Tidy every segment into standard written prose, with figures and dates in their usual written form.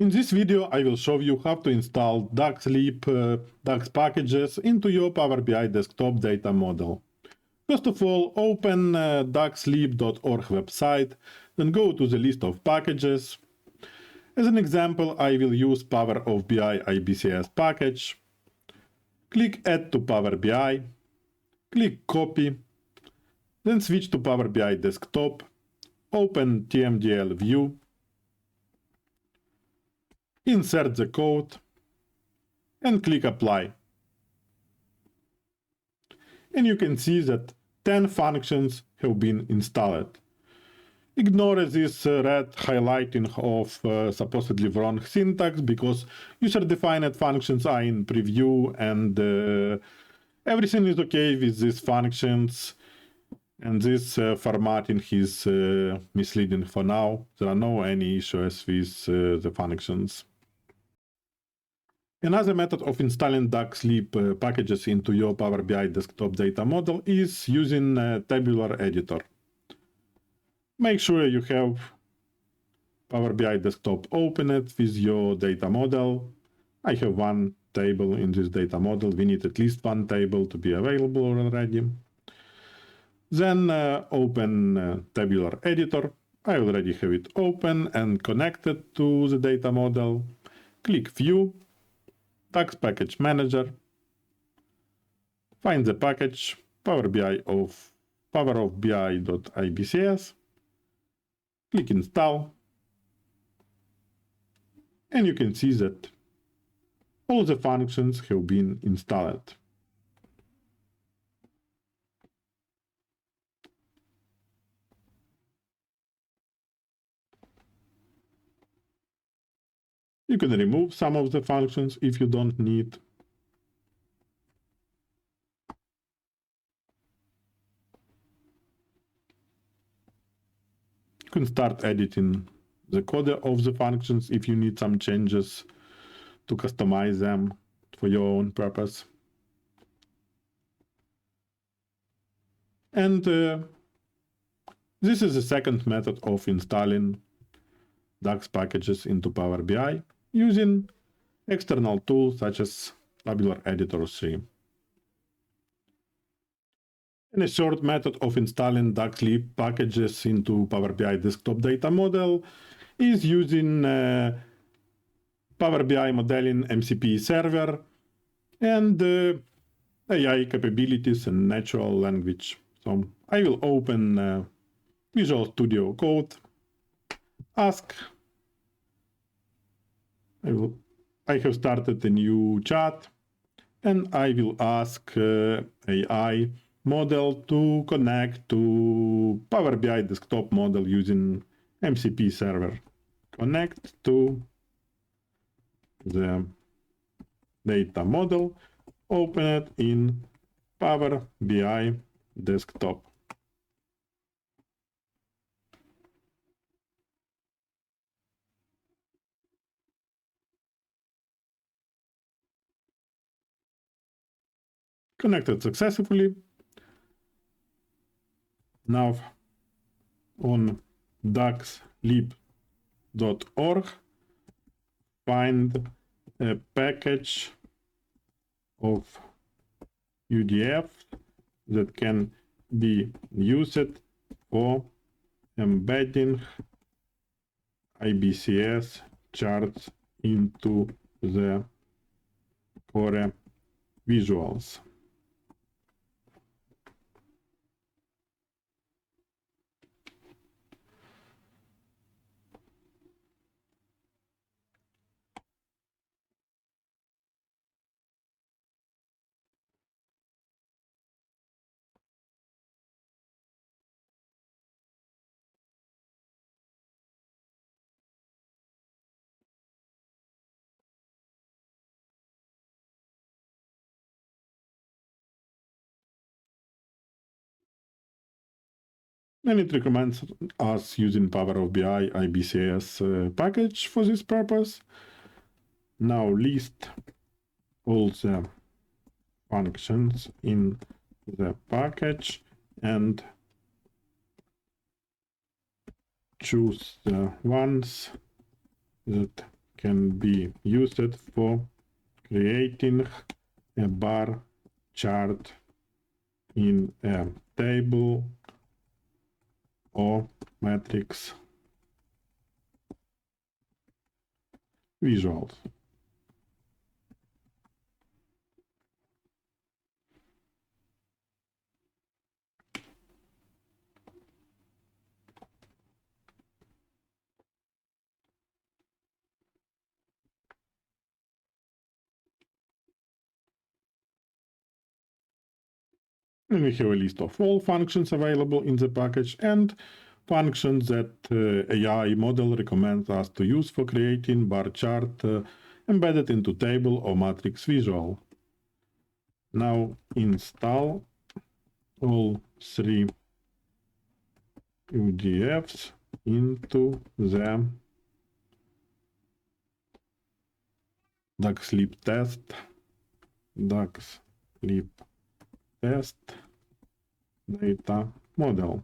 In this video, I will show you how to install DAX Lib DAX packages into your Power BI desktop data model. First of all, open daxlib.org website, then go to the list of packages. As an example, I will use Power of BI IBCS package. Click Add to Power BI, click Copy, then switch to Power BI Desktop, open TMDL view, insert the code, and click Apply. And you can see that 10 functions have been installed. Ignore this red highlighting of supposedly wrong syntax because user-defined functions are in preview and everything is okay with these functions. And this formatting is misleading for now. There are no any issues with the functions. Another method of installing DAX Lib packages into your Power BI desktop data model is using Tabular Editor. Make sure you have Power BI desktop opened with your data model. I have one table in this data model. We need at least one table to be available already. Then open Tabular Editor. I already have it open and connected to the data model. Click View, DAX Package Manager. Find the package Power of BI.ibcs. Click Install. And you can see that all the functions have been installed. You can remove some of the functions if you don't need. You can start editing the code of the functions if you need some changes to customize them for your own purpose. And this is the second method of installing DAX packages into Power BI using external tools such as Tabular Editor 3. And a short method of installing DAX Lib packages into Power BI desktop data model is using Power BI modeling MCP server and AI capabilities and natural language. So I will open Visual Studio Code, ask. I have started a new chat and I will ask AI model to connect to Power BI desktop model using MCP server. Connect to the data model, open it in Power BI desktop. Connected successfully. Now on daxlib.org, find a package of UDF that can be used for embedding IBCS charts into the core visuals. And it recommends us using Power of BI IBCS package for this purpose. Now list all the functions in the package and choose the ones that can be used for creating a bar chart in a table or matrix visuals. And we have a list of all functions available in the package and functions that AI model recommends us to use for creating bar chart embedded into table or matrix visual. Now install all three UDFs into the DAX Lib test, DAX Lib test data model.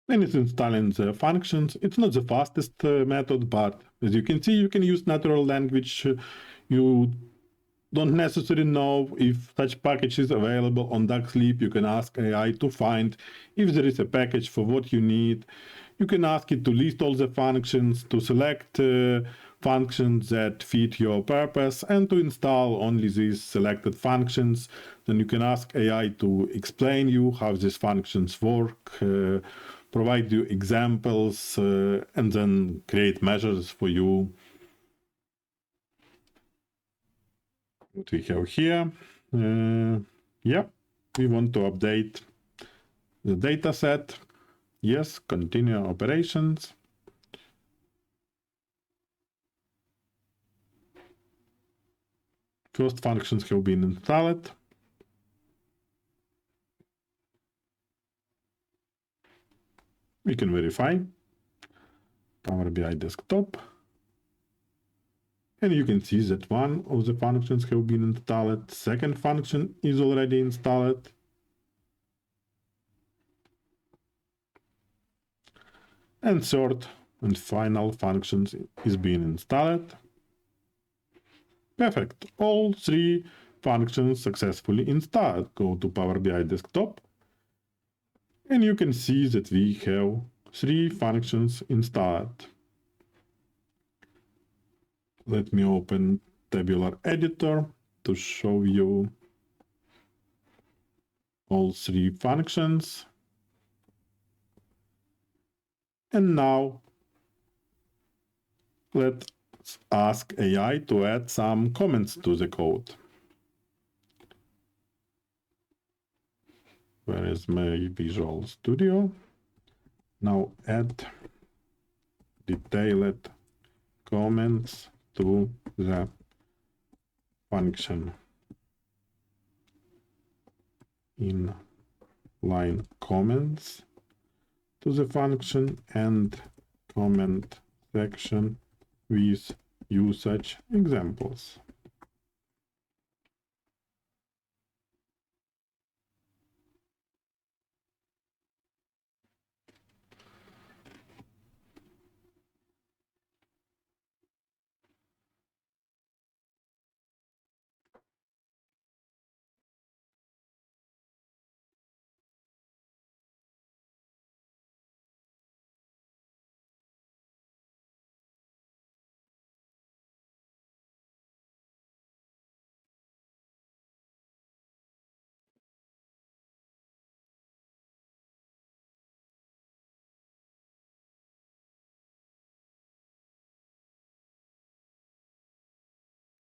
And it's installing the functions. It's not the fastest method, but as you can see, you can use natural language. You don't necessarily know if such package is available on DAX Lib. You can ask AI to find if there is a package for what you need. You can ask it to list all the functions, to select functions that fit your purpose, and to install only these selected functions. Then you can ask AI to explain you how these functions work, provide you examples, and then create measures for you. What we have here, yeah, we want to update the data set. Yes, continue operations. First functions have been installed. We can verify Power BI desktop. And you can see that one of the functions have been installed. Second function is already installed. And third and final functions is being installed. Perfect. All three functions successfully installed. Go to Power BI desktop. And you can see that we have three functions installed. Let me open Tabular Editor to show you all three functions. And now let's ask AI to add some comments to the code. Where is my Visual Studio? Now add detailed comments to the function. Inline comments to the function and comment section with usage examples.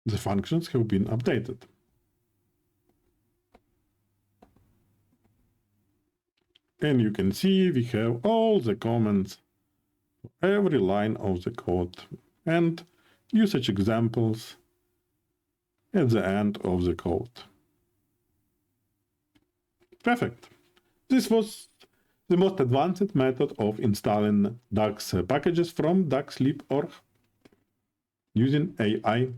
the functions have been updated. And you can see we have all the comments for every line of the code and usage examples at the end of the code. Perfect. This was the most advanced method of installing DAX packages from DAX Lib org using AI